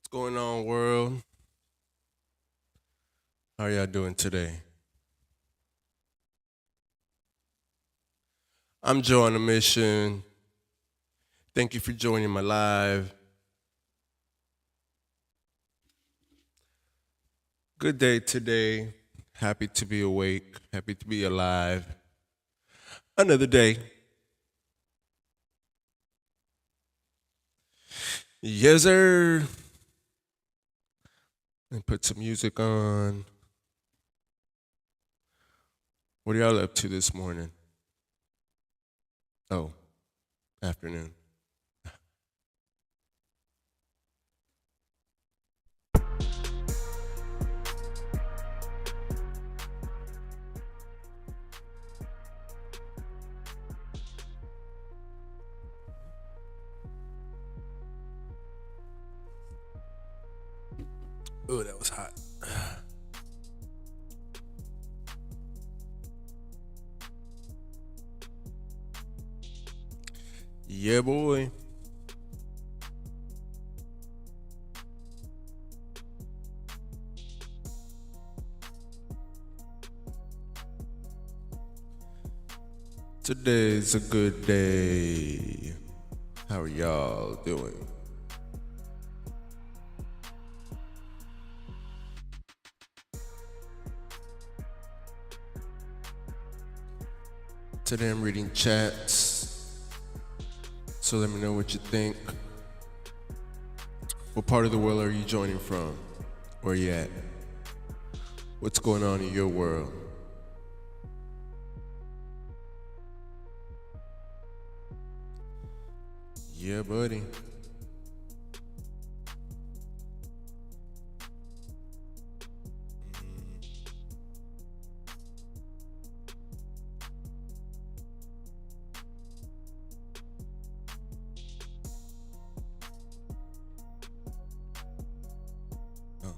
What's going on, world? How y'all doing today? I'm Joe on a mission. Thank you for joining my live. Good day today. Happy to be awake. Happy to be alive. Another day. Yes, sir. And put some music on. What are y'all up to this morning? Oh, afternoon. Oh, that was hot. Yeah, boy. Today's a good day. How are y'all doing? Today I'm reading chats, so let me know what you think. What part of the world are you joining from? Where you at? What's going on in your world? Yeah, buddy. Oh.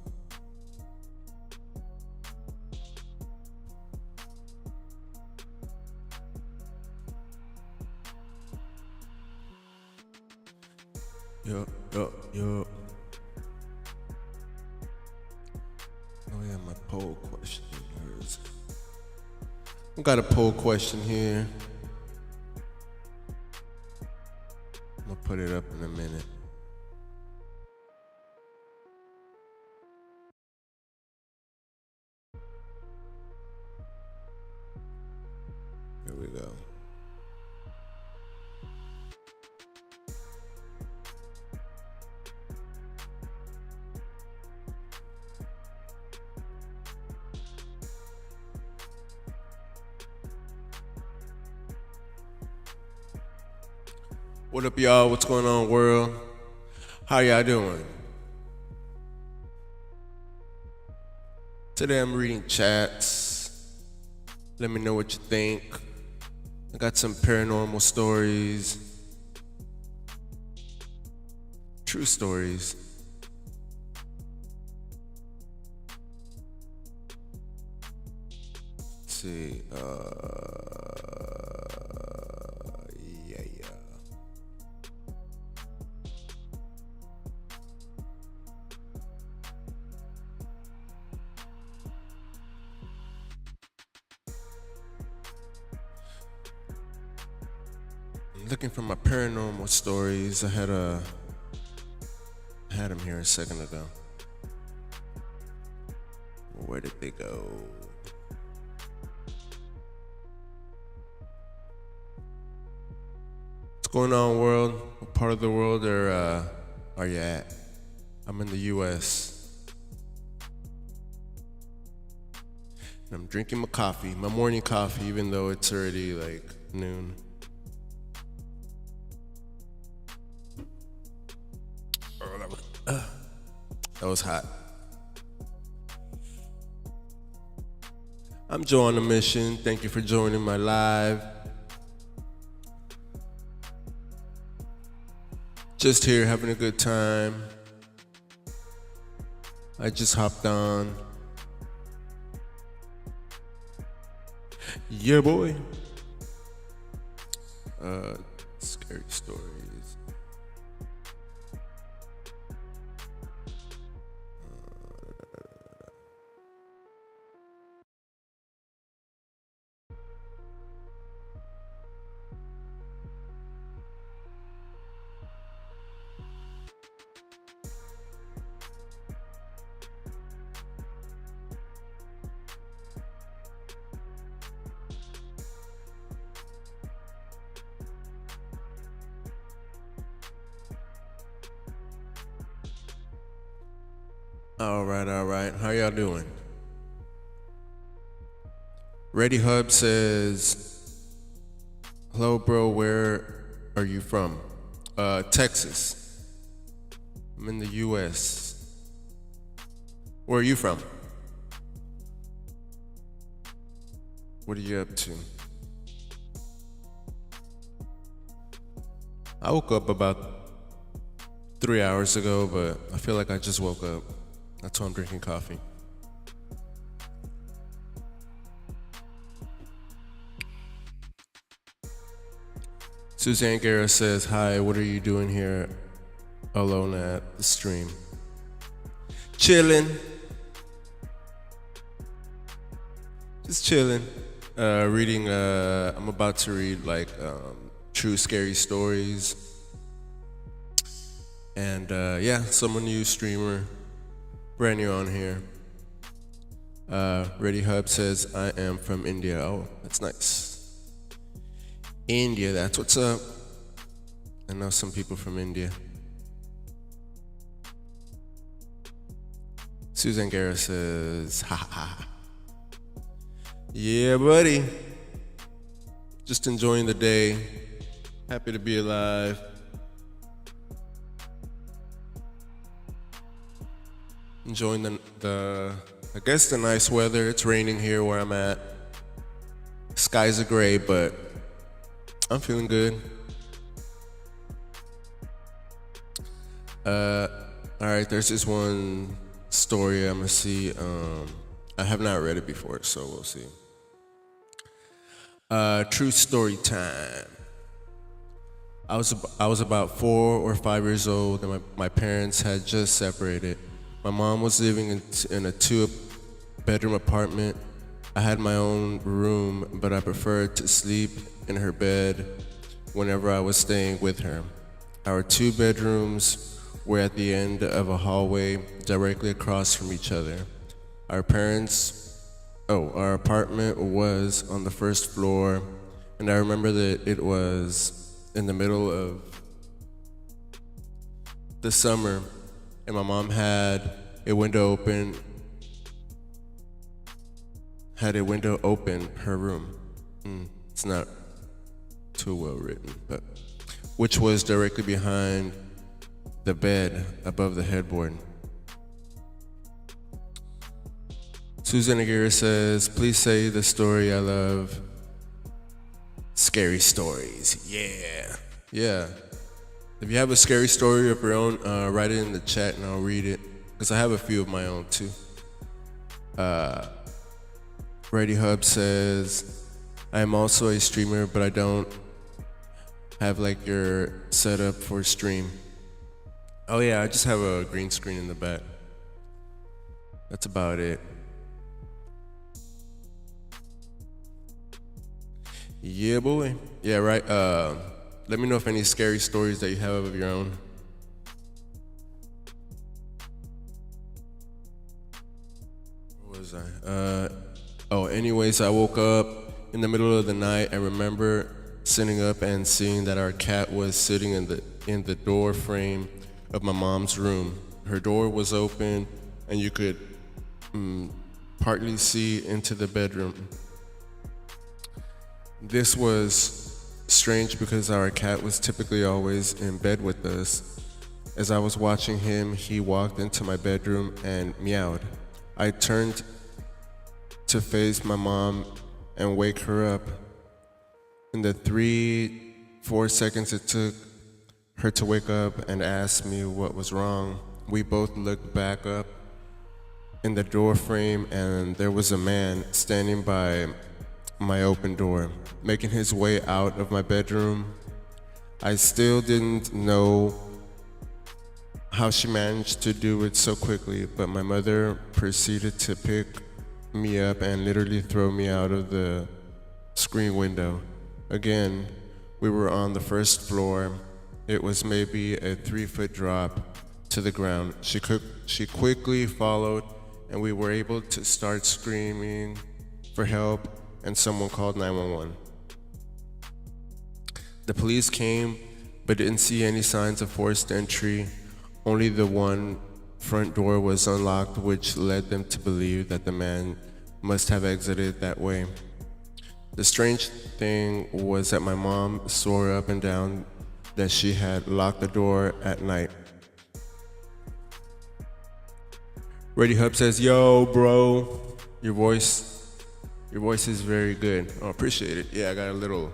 Yup, yup, yup. Oh yeah, my poll question. Where is it? I got a poll question here. I'm gonna put it up in a minute. Here we go. What up, y'all? What's going on, world? How y'all doing? Today I'm reading chats. Let me know what you think. I got some paranormal stories, true stories. Let's see. Yeah. I'm looking for my paranormal stories. I had them here a second ago. Where did they go? What's going on, world? What part of the world are you at? I'm in the U.S. And I'm drinking my coffee, my morning coffee, even though it's already like noon. Oh, that was hot. I'm Joe on a mission. Thank you for joining my live. Just here having a good time. I just hopped on. Yeah, boy. Scary stories. All right, all right. How y'all doing? Ready Hub says, "Hello, bro. Where are you from?" Texas. I'm in the U.S. Where are you from? What are you up to? I woke up about 3 hours ago, but I feel like I just woke up. That's why I'm drinking coffee. Suzanne Guerra says, "Hi, what are you doing here alone at the stream?" Chilling. Just chilling. Reading, I'm about to read like true scary stories. And yeah, some new streamer, brand new on here. Ready Hub says, "I am from India." Oh, that's nice. India, that's what's up. I know some people from India. Susan Guerra says, "Ha ha ha." Yeah, buddy. Just enjoying the day. Happy to be alive. Enjoying I guess the nice weather. It's raining here where I'm at. Skies are gray, but I'm feeling good. Alright, there's this one story I'm gonna see. I have not read it before, so we'll see. True story time. I was about 4 or 5 years old, and my parents had just separated. My mom was living in a 2-bedroom apartment. I had my own room, but I preferred to sleep in her bed whenever I was staying with her. Our 2 bedrooms were at the end of a hallway directly across from each other. Our apartment was on the first floor, and I remember that it was in the middle of the summer, and my mom had a window open, her room. It's not too well written, but which was directly behind the bed above the headboard. Susan Aguirre says, "Please say the story. I love scary stories." Yeah. If you have a scary story of your own, write it in the chat and I'll read it, because I have a few of my own too. Ready Hub says, "I am also a streamer, but I don't have like your setup for stream." Oh yeah, I just have a green screen in the back. That's about it. Yeah, boy. Yeah, right. Let me know if any scary stories that you have of your own. Where was I? Anyways, I woke up in the middle of the night. I remember sitting up and seeing that our cat was sitting in the door frame of my mom's room. Her door was open, and you could partly see into the bedroom. This was strange because our cat was typically always in bed with us. As I was watching him, he walked into my bedroom and meowed. I turned to face my mom and wake her up. In the 3-4 seconds it took her to wake up and ask me what was wrong, we both looked back up in the door frame, and there was a man standing by my open door, making his way out of my bedroom. I still didn't know how she managed to do it so quickly, but my mother proceeded to pick me up and literally throw me out of the screen window. Again, we were on the first floor. It was maybe a 3-foot drop to the ground. She quickly followed, and we were able to start screaming for help, and someone called 911. The police came, but didn't see any signs of forced entry, only the one front door was unlocked, which led them to believe that the man must have exited that way. The strange thing was that my mom swore up and down that she had locked the door at night. Ready Hub says, "Yo, bro, your voice is very good. Oh, appreciate it. Yeah, I got a little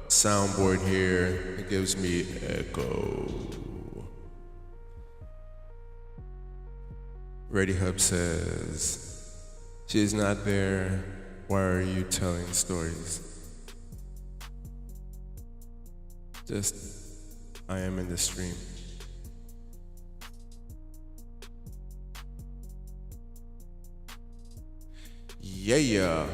soundboard here. It gives me echo." Ready Hub says, "She is not there. Why are you telling stories?" Just, I am in the stream. Yeah.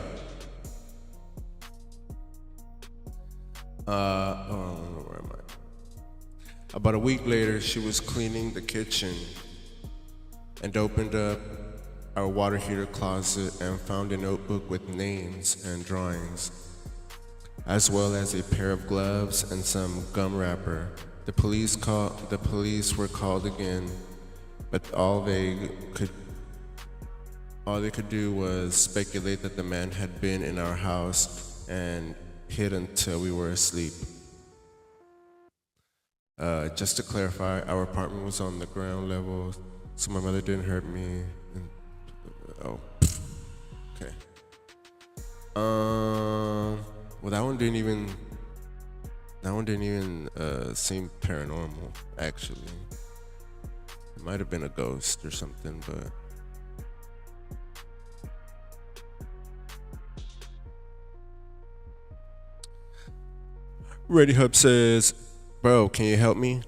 Where am I? About a week later, she was cleaning the kitchen and opened up our water heater closet and found a notebook with names and drawings, as well as a pair of gloves and some gum wrapper. The police were called again, but all they could do was speculate that the man had been in our house and hid until we were asleep. Just to clarify, our apartment was on the ground level, so my mother didn't hurt me. Oh, okay. Well, that one didn't even seem paranormal. Actually, it might have been a ghost or something, but. Ready Hub says, "Bro, can you help me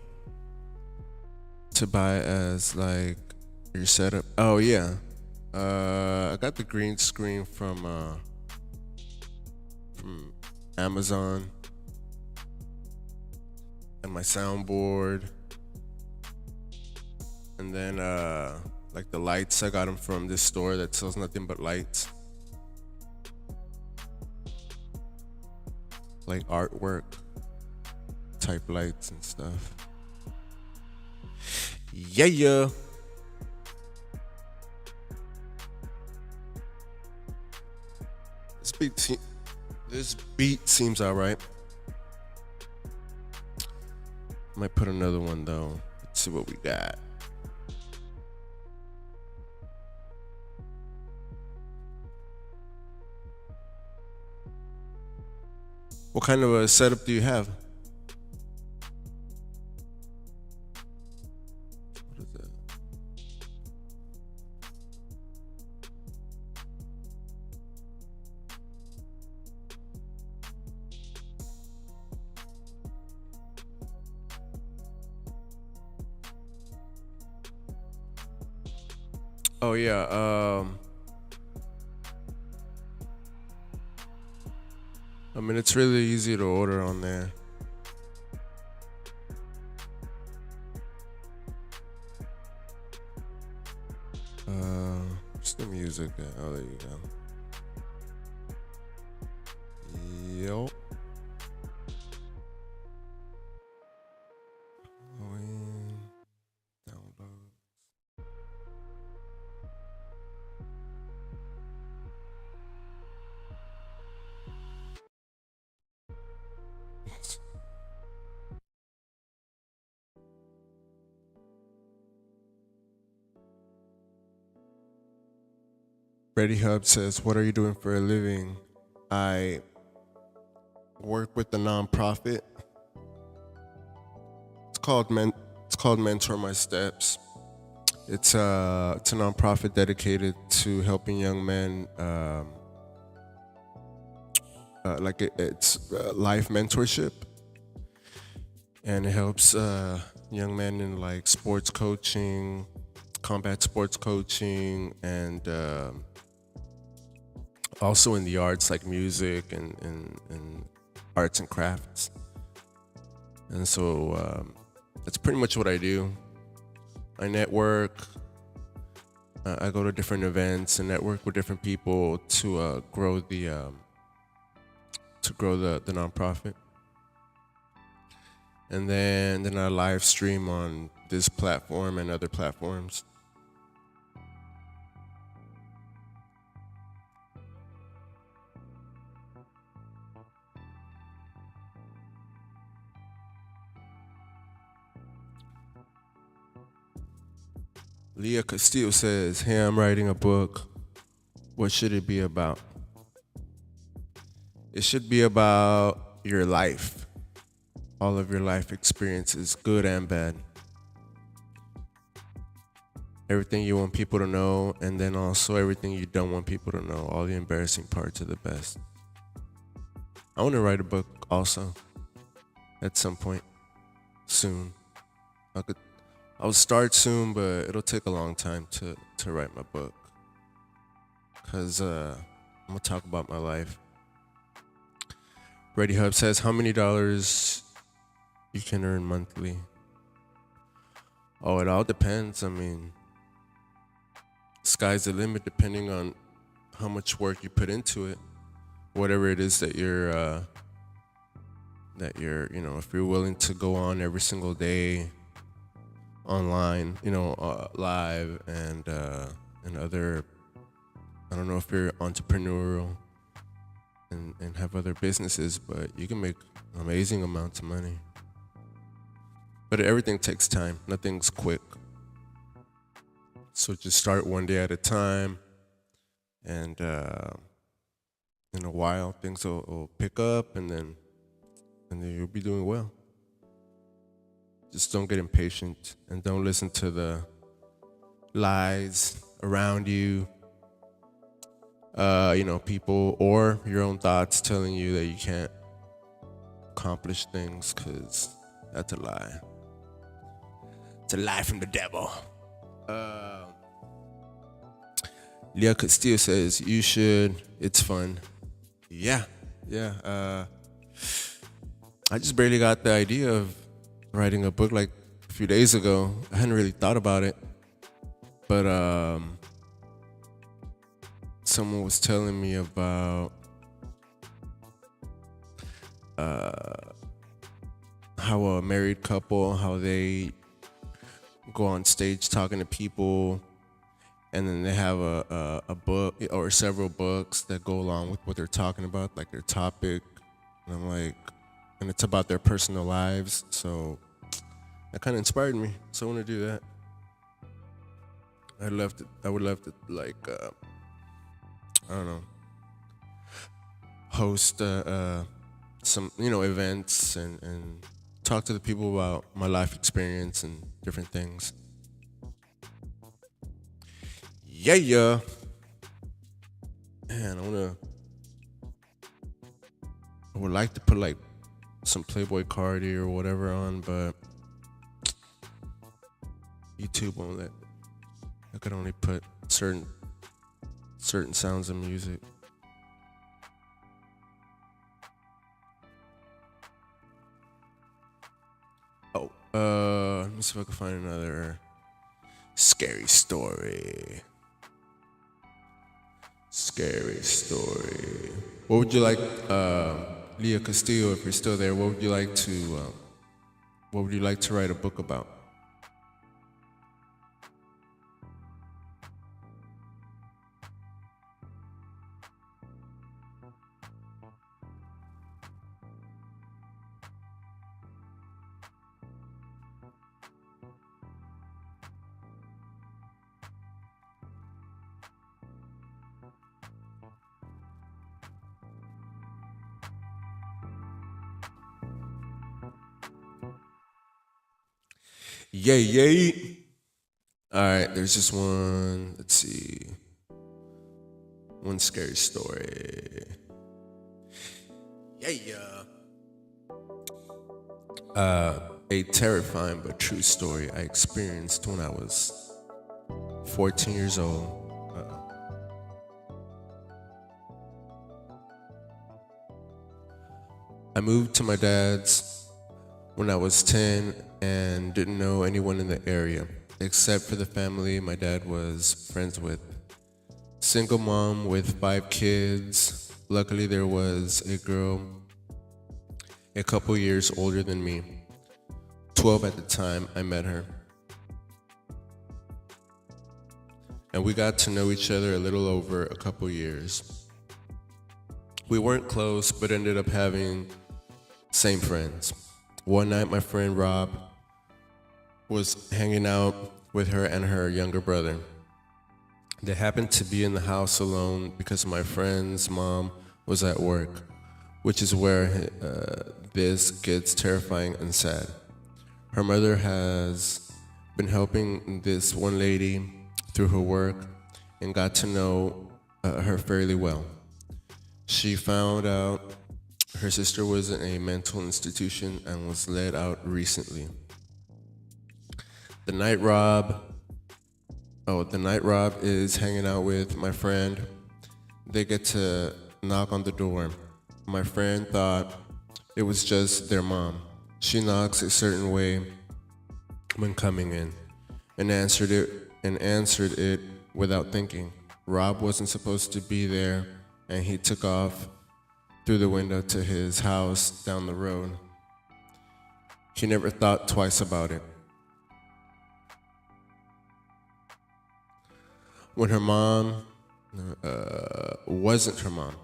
to buy as like your setup?" Oh yeah, I got the green screen from Amazon and my soundboard, and then like the lights, I got them from this store that sells nothing but lights, like artwork type lights and stuff. Yeah. This beat seems alright. Might put another one though. Let's see what we got. What kind of a setup do you have? What is that? Oh yeah, I mean, it's really easy to order on there. What's the music at? Oh, there you go. Yo. Download. Ready Hub says, "What are you doing for a living?" I work with the nonprofit. It's called Mentor My Steps. It's a nonprofit dedicated to helping young men. It's life mentorship, and it helps young men in like sports coaching, combat sports coaching, and also in the arts like music and arts and crafts. And so that's pretty much what I do. I network. I go to different events and network with different people to grow the nonprofit. and then I live stream on this platform and other platforms. Leah Castillo says, "Hey, I'm writing a book. What should it be about?" It should be about your life, all of your life experiences, good and bad. Everything you want people to know, and then also everything you don't want people to know, all the embarrassing parts of the best. I want to write a book also at some point soon. I could, I'll start soon, but it'll take a long time to write my book. Cause I'm gonna talk about my life. Ready Hub says, "How many dollars you can earn monthly?" Oh, it all depends. I mean, sky's the limit depending on how much work you put into it. Whatever it is that you're, if you're willing to go on every single day online, live and other. I don't know if you're entrepreneurial and have other businesses, but you can make amazing amounts of money. But everything takes time. Nothing's quick. So just start one day at a time, and in a while things will pick up, and then you'll be doing well. Just don't get impatient and don't listen to the lies around you. People or your own thoughts telling you that you can't accomplish things, because that's a lie. It's a lie from the devil. Leah Castillo says, "You should. It's fun." Yeah. I just barely got the idea of writing a book like a few days ago. I hadn't really thought about it, but someone was telling me about how a married couple, how they go on stage talking to people, and then they have a book or several books that go along with what they're talking about, like their topic. And I'm like, and it's about their personal lives. So that kind of inspired me. So I want to do that. I would love to like, I don't know, host some, events and talk to the people about my life experience and different things. Yeah. Man, I would like to put like some Playboy Cardi or whatever on, but YouTube won't let. I could only put certain sounds of music. Oh, let me see if I can find another scary story. Scary story. What would you like, Leah Castillo, if you're still there? What would you like to write a book about? Yay. All right, there's just one. Let's see. One scary story. A terrifying but true story I experienced when I was 14 years old. I moved to my dad's when I was 10 and didn't know anyone in the area except for the family my dad was friends with. Single mom with 5 kids. Luckily, there was a girl a couple years older than me. 12 at the time I met her. And we got to know each other a little over a couple years. We weren't close, but ended up having same friends. One night, my friend Rob was hanging out with her and her younger brother. They happened to be in the house alone because my friend's mom was at work, which is where this gets terrifying and sad. Her mother has been helping this one lady through her work and got to know her fairly well. She found out her sister was in a mental institution and was let out recently. The night Rob is hanging out with my friend, they get to knock on the door. My friend thought it was just their mom. She knocks a certain way when coming in and answered it without thinking. Rob wasn't supposed to be there, and he took off through the window to his house down the road. He never thought twice about it. When her mom wasn't her mom,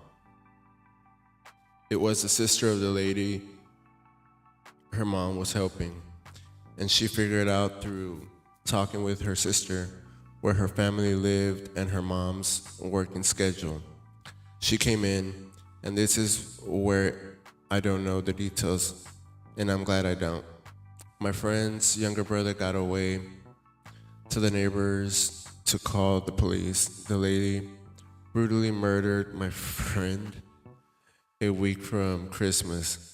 it was the sister of the lady her mom was helping, and she figured out through talking with her sister where her family lived and her mom's working schedule. She came in, and this is where I don't know the details, and I'm glad I don't. My friend's younger brother got away to the neighbors to call the police. The lady brutally murdered my friend a week from Christmas.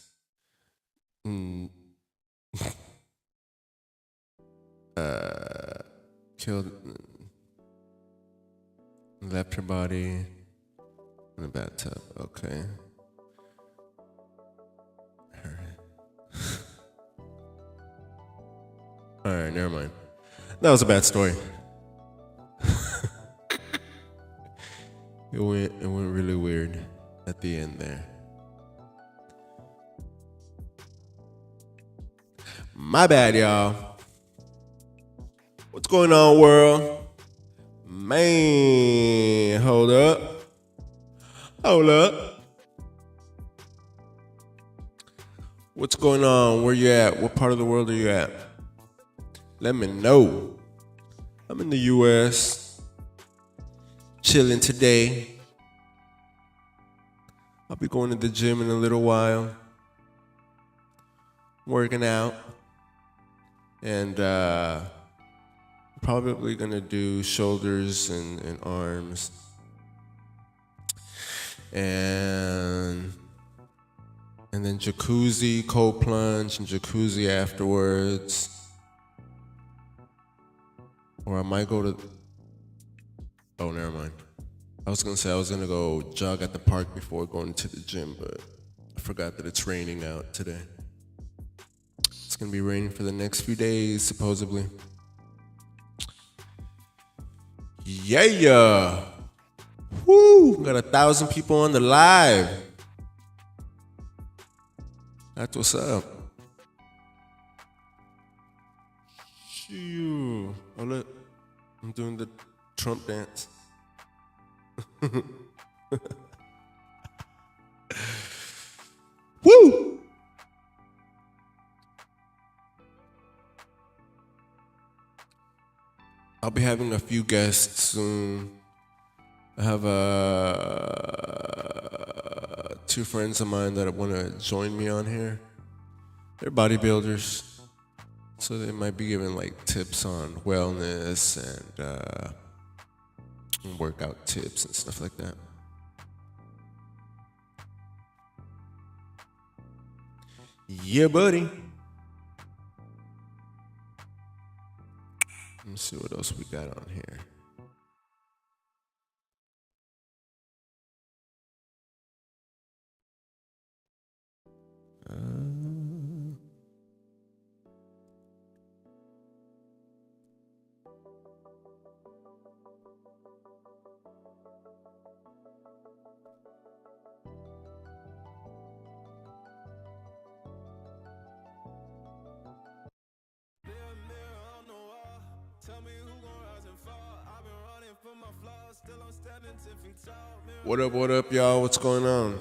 Mm, Killed, left her body in the bathtub. Okay. All right, never mind. That was a bad story. It went really weird at the end there. My bad, y'all. What's going on, world? Man, hold up. Hold up. What's going on? Where you at? What part of the world are you at? Let me know. I'm in the US, chilling today. I'll be going to the gym in a little while, working out, and probably gonna do shoulders and arms, and then jacuzzi, cold plunge, and jacuzzi afterwards. Or I might go to. Oh, never mind. I was gonna say I was gonna go jog at the park before going to the gym, but I forgot that it's raining out today. It's gonna be raining for the next few days, supposedly. Yeah. Woo! Got 1,000 people on the live. That's what's up. Shoo. Oh look, I'm doing the Trump dance. Woo! I'll be having a few guests soon. I have two friends of mine that want to join me on here. They're bodybuilders, so they might be giving like tips on wellness and workout tips and stuff like that. Yeah, buddy. Let me see what else we got on here. What up, y'all? What's going on?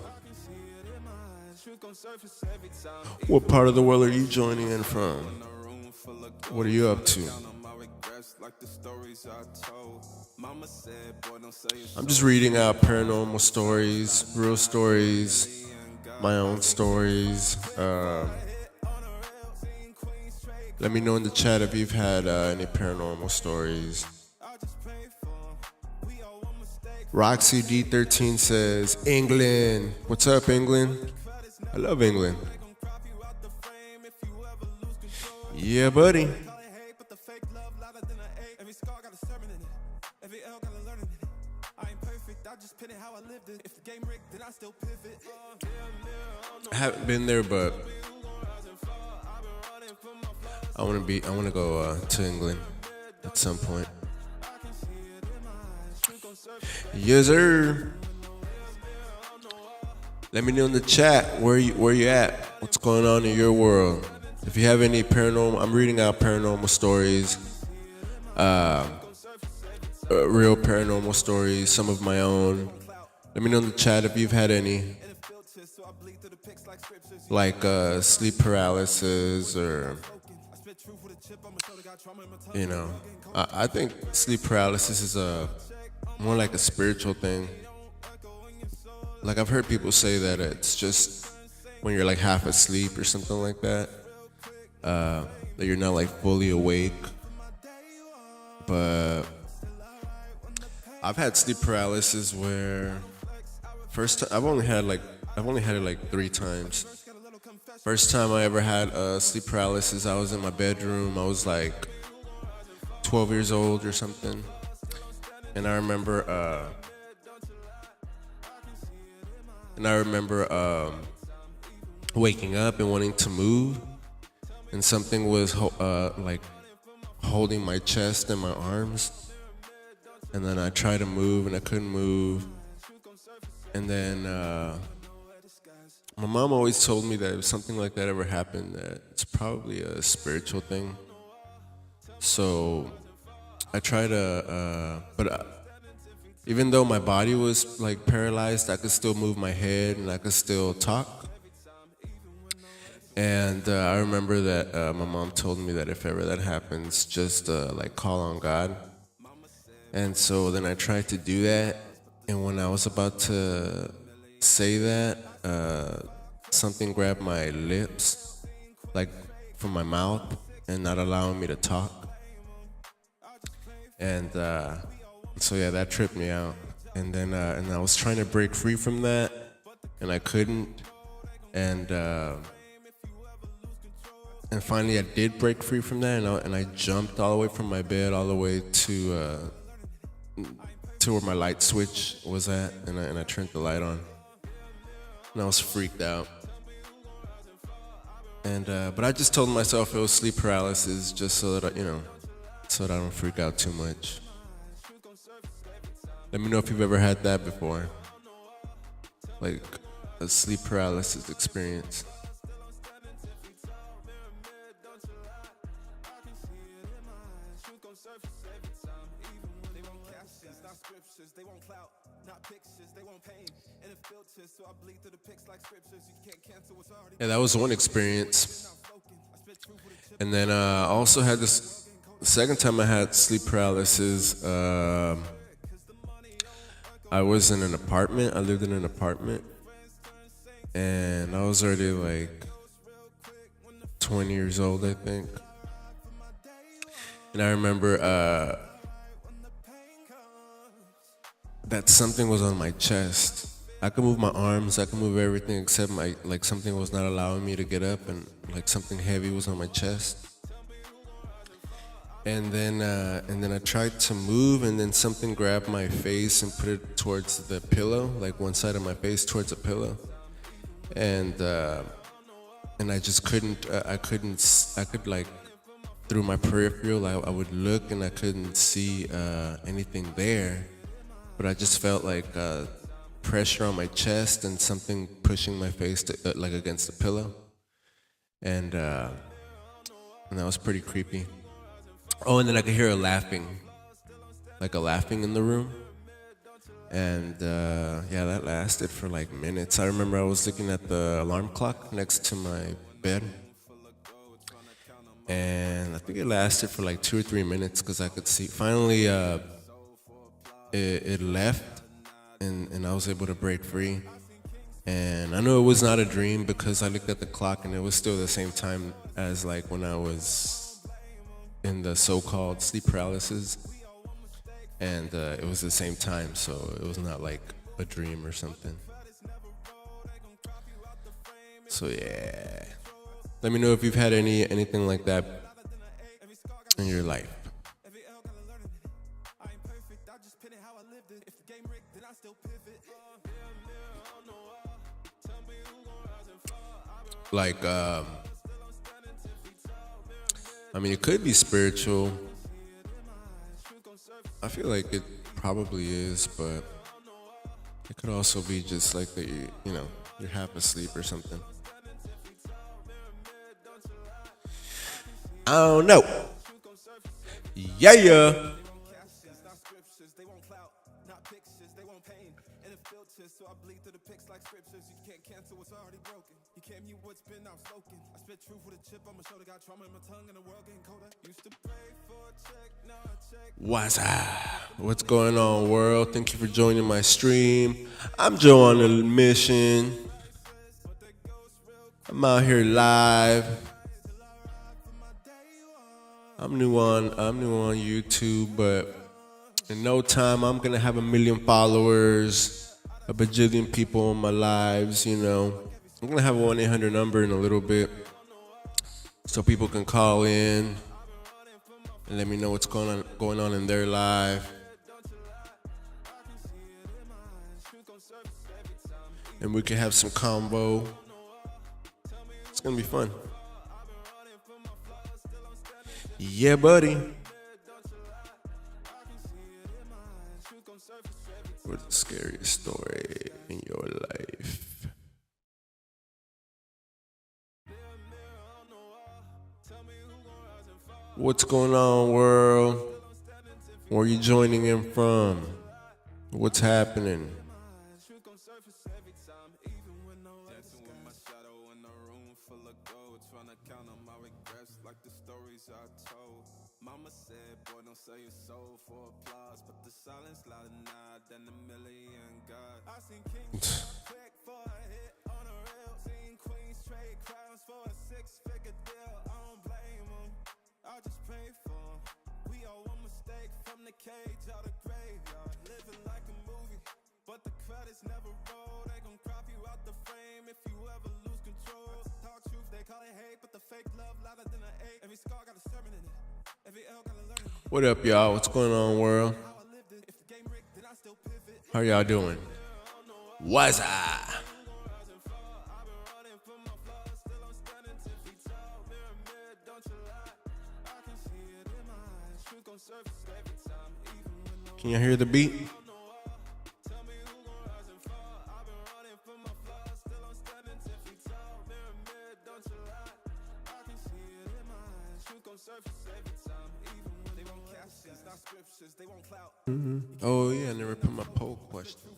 What part of the world are you joining in from? What are you up to? I'm just reading out paranormal stories, real stories, my own stories. Let me know in the chat if you've had any paranormal stories. Roxy D13 says, England. What's up, England? I love England. Yeah, buddy. I haven't been there, but I want to go to England at some point. Yes, sir. Let me know in the chat where you at. What's going on in your world? If you have any paranormal, I'm reading out paranormal stories, real paranormal stories, some of my own. Let me know in the chat if you've had any, like sleep paralysis or, you know, I think sleep paralysis is more like a spiritual thing. Like I've heard people say that it's just when you're like half asleep or something like that, that you're not like fully awake. But I've had sleep paralysis where I've only had it like 3 times. First time I ever had sleep paralysis, I was in my bedroom. I was like 12 years old or something. And I remember waking up and wanting to move, and something was like holding my chest and my arms, and then I tried to move and I couldn't move. And then my mom always told me that if something like that ever happened, that it's probably a spiritual thing. So I try to, even though my body was like paralyzed, I could still move my head and I could still talk. And I remember that my mom told me that if ever that happens, just like call on God. And so then I tried to do that. And when I was about to say that, something grabbed my lips, like from my mouth, and not allowing me to talk. And so yeah, that tripped me out. And then and I was trying to break free from that, and I couldn't. And finally, I did break free from that, and I jumped all the way from my bed all the way to where my light switch was at, and I turned the light on. And I was freaked out. And but I just told myself it was sleep paralysis, just so that so that I don't freak out too much. Let me know if you've ever had that before, like a sleep paralysis experience. Yeah, that was one experience. And then I also had this, the second time I had sleep paralysis, I was in an apartment. I lived in an apartment. And I was already like 20 years old, I think. And I remember that something was on my chest. I could move my arms, I could move everything except something was not allowing me to get up, and like something heavy was on my chest. And then I tried to move, and then something grabbed my face and put it towards the pillow, like one side of my face towards the pillow. And I just couldn't. I could like through my peripheral, I would look and I couldn't see anything there, but I just felt like pressure on my chest and something pushing my face to, like against the pillow, and that was pretty creepy. Oh, and then I could hear a laughing, like a laughing in the room. And yeah, that lasted for like minutes. I remember I was looking at the alarm clock next to my bed, and I think it lasted for like 2 or 3 minutes because I could see. Finally, it left, and I was able to break free. And I know it was not a dream because I looked at the clock and it was still the same time as like when I was in the so-called sleep paralysis, and it was the same time, so it was not like a dream or something. So yeah, let me know if you've had anything like that in your life. Like, I mean, it could be spiritual. I feel like it probably is, but it could also be just like that you're half asleep or something. I don't know. Yeah, yeah. What's up? What's going on, world? Thank you for joining my stream. I'm Joe on a mission. I'm out here live. I'm new on YouTube, but in no time I'm gonna have 1 million followers, a bajillion people in my lives. I'm gonna have a 1-800 number in a little bit, so people can call in and let me know what's going on in their life, and we can have some combo. It's gonna be fun. Yeah, buddy. What's the scariest story in your life? What's going on, world? Where are you joining in from? What's happening? What up, y'all? What's going on, world? How y'all doing? What's up? Can you hear the beat? Oh yeah, I never put my poll question.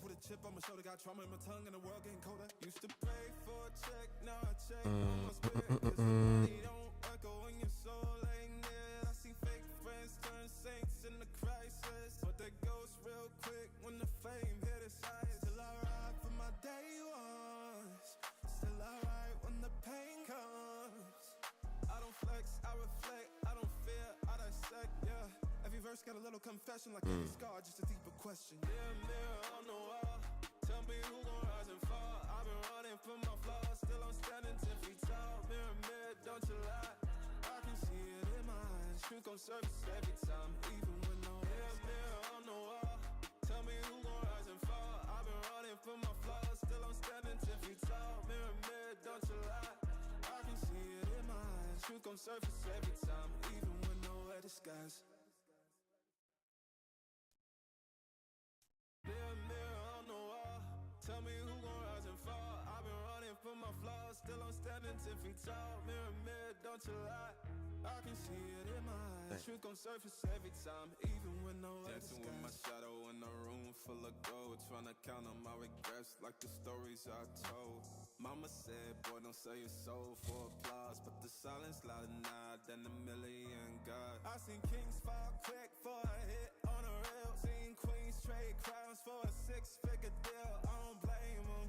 I can see it in my eyes. Truth gon' surface every time, even when no dancing with my shadow in a room full of gold, trying to count on my regrets like the stories I told. Mama said, boy, don't sell your soul for applause, but the silence louder now than a million gods. I seen kings fall quick for a hit on a reel, seen queens trade crowns for a six-figure deal. I don't blame them,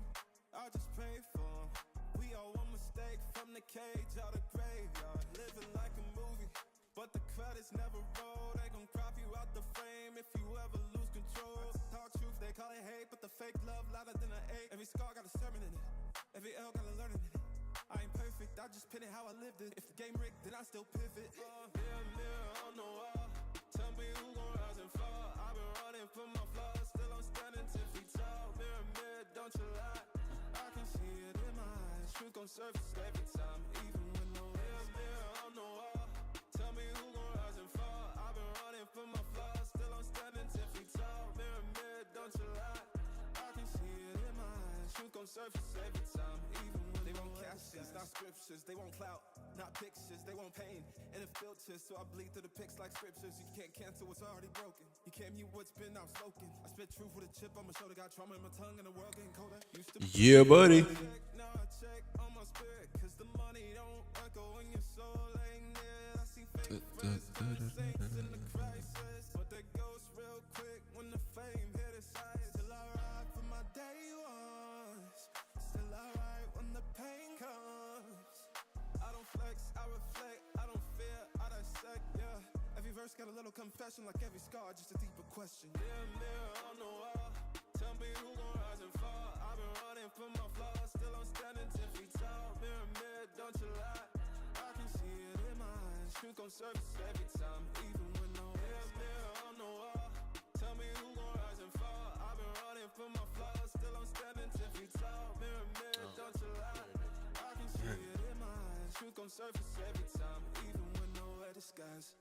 I just pray for them. We all one mistake from the cage out of graveyard, living like a movie, but the credits never roll. They gon' crop you out the frame if you ever lose control. Talk truth, they call it hate, but the fake love louder than an ache. Every scar got a sermon in it, every L got a learning in it. I ain't perfect, I just pin it how I lived it. If the game rigged, then I still pivot. Mirror, mirror on the wall, tell me who gon' rise and fall. I've been running from my flaws, still I'm standing 10 feet tall. Mirror, mirror, don't you lie, I can see it in my eyes. Truth gon' surface every time, even when no mirror, mirror on the wall, tell me who gon' rise and fall. I've been running from my flaws, still I'm standing 10 feet tall. Mirror, mirror, don't you lie, I can see it in my eyes. Truth gon' surface every time, even when they won't captions, not scriptures. They won't clout, not pictures. They won't pain and it filters, so I bleed through the pics like scriptures. You can't cancel what's already broken. You can't mute what's been outspoken. I spit truth with a chip on my shoulder. Got trauma in my tongue and the world getting colder. Used to Yeah, buddy. now I check on my spirit, cause the money don't echo when your soul ain't near. I see fake friends, saints in the crisis, but they ghost real quick when the fame hit its eyes. Still I ride for my day ones, still I ride when the pain comes. I don't flex, I reflect, I don't fear, I dissect, yeah. Every verse got a little confession, like every scar, just a deeper question. Mirror, mirror on the wall, tell me who gon' rise and fall. I've been running from my flaws, still I'm standing 10 feet tall. Mirror, mirror, don't you lie, I can see it in my eyes. Truth gon' surface every time, even when no mirror, mirror on the wall, tell me who gon' rise and fall. I've been running from my flaws, still I'm standing 10 feet tall. Mirror, mirror, don't you lie, I can see it in my eyes. Truth gon' surface every time, even when nowhere disguised.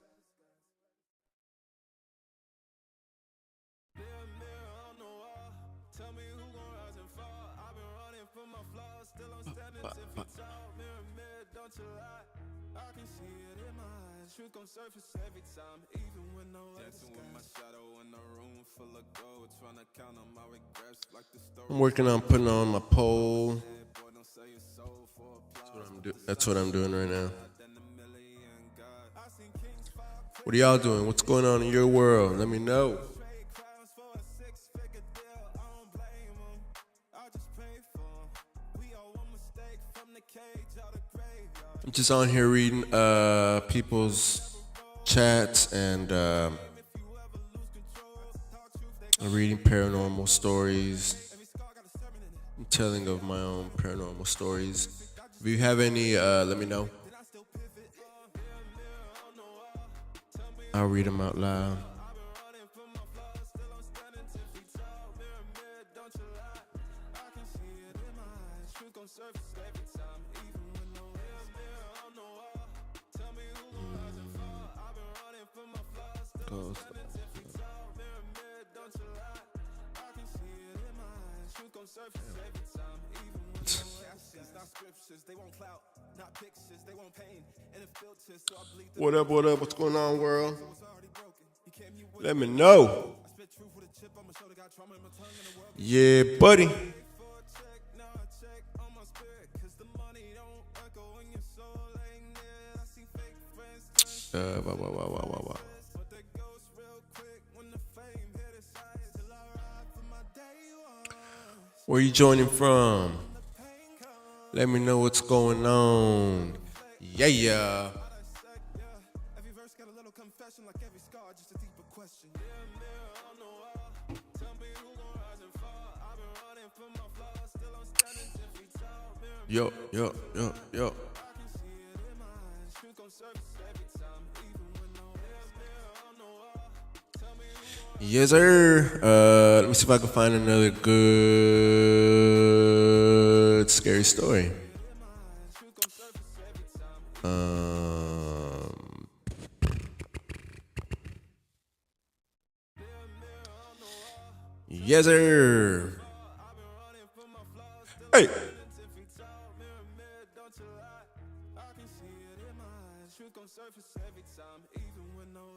Mirror, mirror on the wall, tell me who gon' rise and fall. I've been running from my flaws, still I'm standing 10 feet tall. Mirror, mirror, don't you lie, I can see it in my eyes. Truth gon' surface every time, even when nowhere dancing with my shadow in a room full of gold, trying to count on my regrets like the story. I'm working on putting on my poll. That's what I'm doing right now. What are y'all doing? What's going on in your world? Let me know. I'm just on here reading people's chats and reading paranormal stories. I'm telling of my own paranormal stories. If you have any, let me know. I'll read them out loud. What up, what up? What's going on, world? Let me know. Yeah, buddy. Wow. Where you joining from? Let me know what's going on. Yeah. Every verse got a little confession, like every scar, just a deeper question. Mirror on the wall, tell me who gon' rise and fall. I've been running from my flaws, still I'm standing 10 feet tall. Yo. I can see it in my eyes. Truth gon' surface every time, even when no mirror on the wall. Tell me who gon' yes, sir. Let me see if I can find another good scary story. Yes, sir. Hey.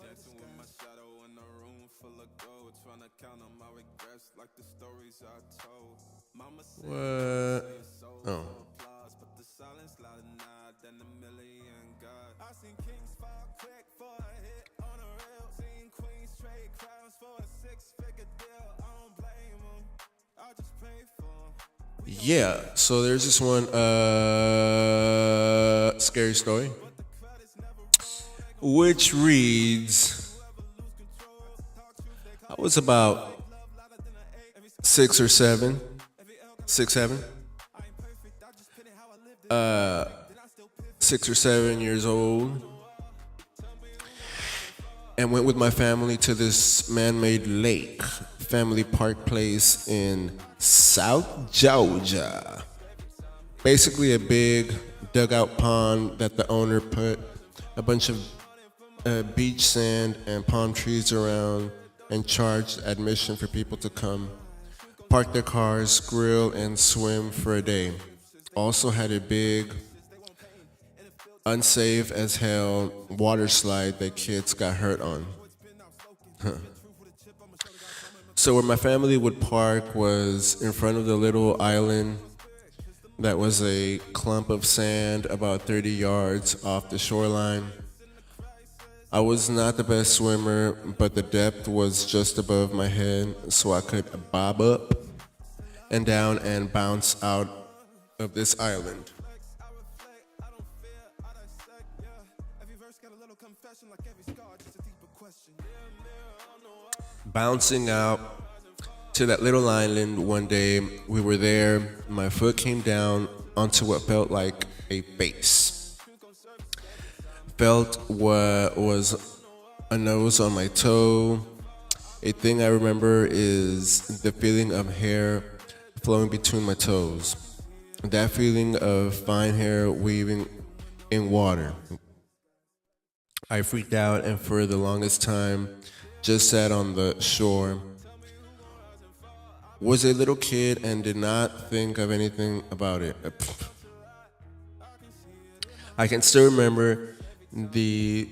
Dancing with my shadow in a room full of gold, trying to count on my regrets like the stories I told. Mama said, What? Oh. applause, but the silence louder now than a million God. I seen kings fall quick for a hit on a reel, seen queens trade crowns for a six-figure deal. I don't blame them, I just pray for them. Yeah, so there's this one scary story, which reads, I was about 6, 7 years old, and went with my family to this man-made lake, Family Park Place in South Georgia. Basically a big dugout pond that the owner put a bunch of beach sand and palm trees around and charged admission for people to come park their cars, grill, and swim for a day. Also had a big, unsafe as hell water slide that kids got hurt on. So where my family would park was in front of the little island that was a clump of sand about 30 yards off the shoreline. I was not the best swimmer, but the depth was just above my head, so I could bob up and down and bounce out of this island. Bouncing out to that little island one day, we were there. My foot came down onto what felt like a face. Felt what was a nose on my toe. A thing I remember is the feeling of hair flowing between my toes. That feeling of fine hair weaving in water. I freaked out and for the longest time just sat on the shore. Was a little kid and did not think of anything about it. I can still remember the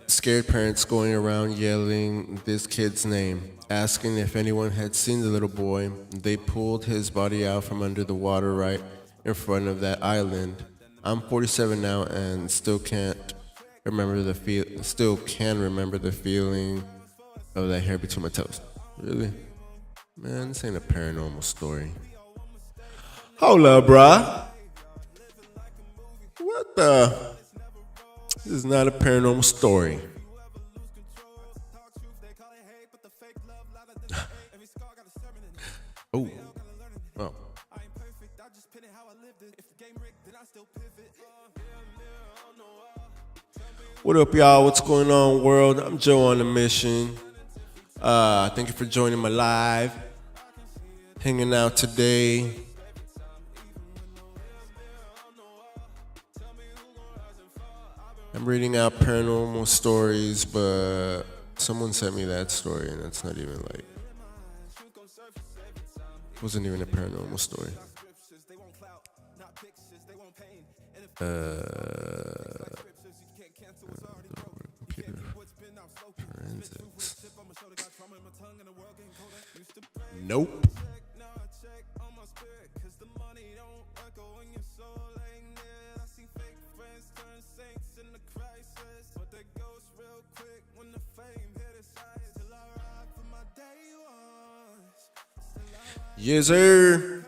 scared parents going around yelling this kid's name, asking if anyone had seen the little boy. They pulled his body out from under the water right in front of that island. I'm 47 now and still can remember the feeling of that hair between my toes. Really? Man, this ain't a paranormal story. Hold up, bruh. What the? This is not a paranormal story. Oh. Oh. What up, y'all? What's going on, world? I'm Joe on a mission. Thank you for joining my live. Hanging out today. I'm reading out paranormal stories, but someone sent me that story, and it's not even like, it wasn't even a paranormal story. Computer forensics. Nope. Yes, sir.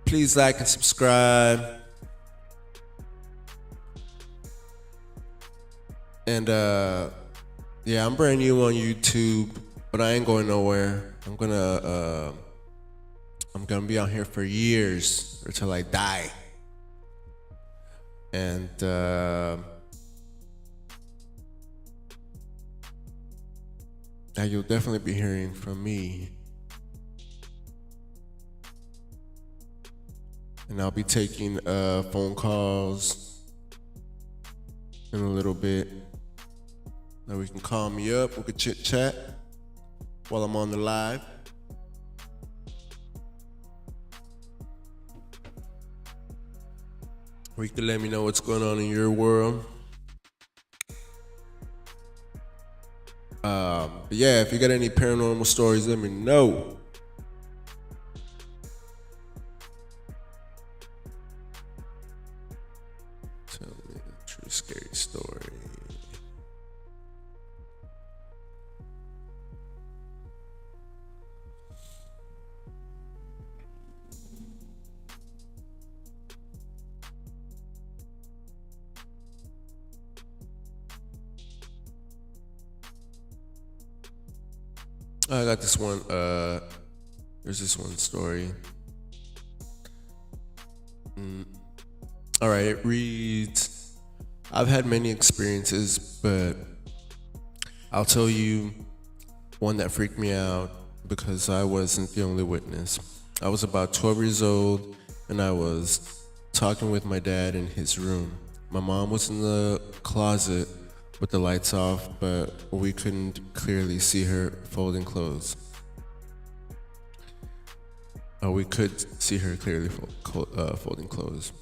Please like and subscribe. And yeah, I'm brand new on YouTube, but I ain't going nowhere. I'm gonna I'm gonna be on here for years or till I die. And you'll definitely be hearing from me. And I'll be taking phone calls in a little bit. Now we can call me up, we can chit chat while I'm on the live. Or you can let me know what's going on in your world. But yeah, if you got any paranormal stories, let me know. Tell me a true scary story. I got this one. There's this one story. All right, it reads, I've had many experiences, but I'll tell you one that freaked me out because I wasn't the only witness. I was about 12 years old and I was talking with my dad in his room. My mom was in the closet with the lights off, but we couldn't clearly see her folding clothes. We could see her clearly folding clothes.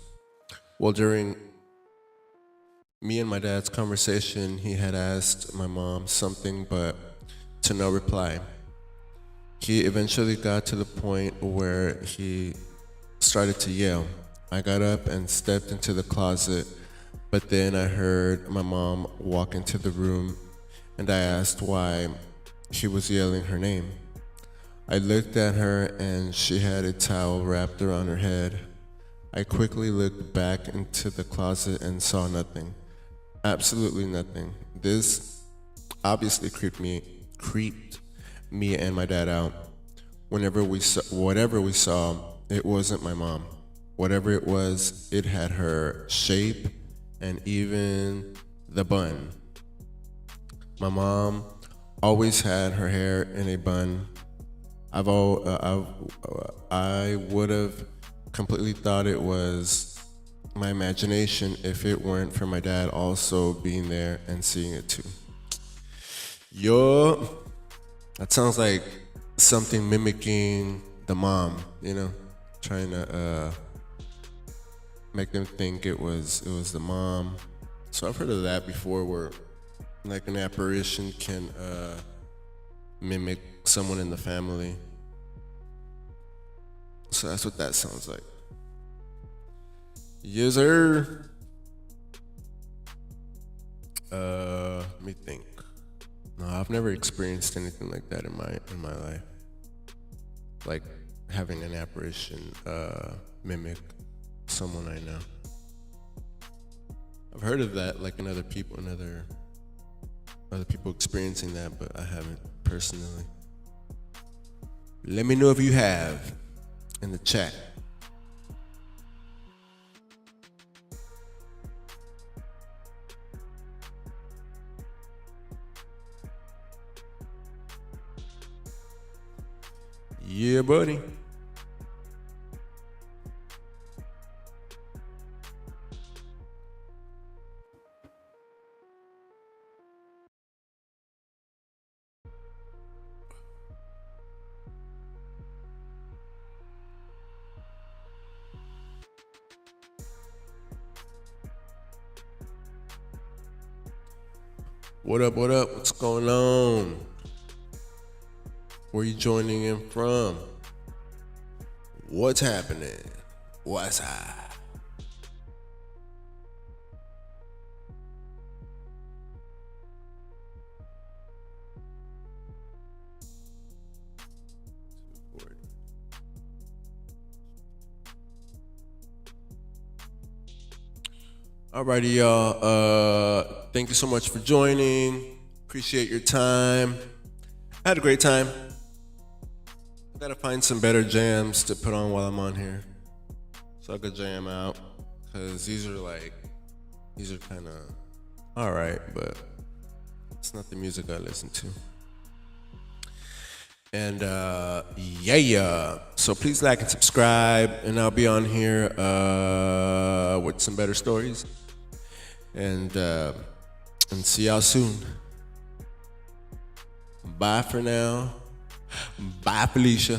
Well, during me and my dad's conversation, he had asked my mom something, but to no reply. He eventually got to the point where he started to yell. I got up and stepped into the closet, but then I heard my mom walk into the room and I asked why she was yelling her name. I looked at her and she had a towel wrapped around her head. I quickly looked back into the closet and saw nothing. Absolutely nothing. This obviously creeped me and my dad out. Whatever we saw, it wasn't my mom. Whatever it was, it had her shape and even the bun. My mom always had her hair in a bun. I would have completely thought it was my imagination if it weren't for my dad also being there and seeing it too. Yo, that sounds like something mimicking the mom, trying to make them think it was the mom. So I've heard of that before, where like an apparition can mimic someone in the family. So that's what that sounds like. Yes, sir. Let me think. No, I've never experienced anything like that in my life. Like having an apparition mimic someone I know. I've heard of that, like in other people experiencing that, but I haven't personally. Let me know if you have in the chat. Yeah, buddy. What up, what up? What's going on? Where you joining in from? What's happening? What's up? Alrighty, y'all. Thank you so much for joining. Appreciate your time. I had a great time. Gotta find some better jams to put on while I'm on here, so I could jam out. Cause these are kind of all right, but it's not the music I listen to. And yeah. So please like and subscribe, and I'll be on here with some better stories. And see y'all soon. Bye for now. Bye, Felicia.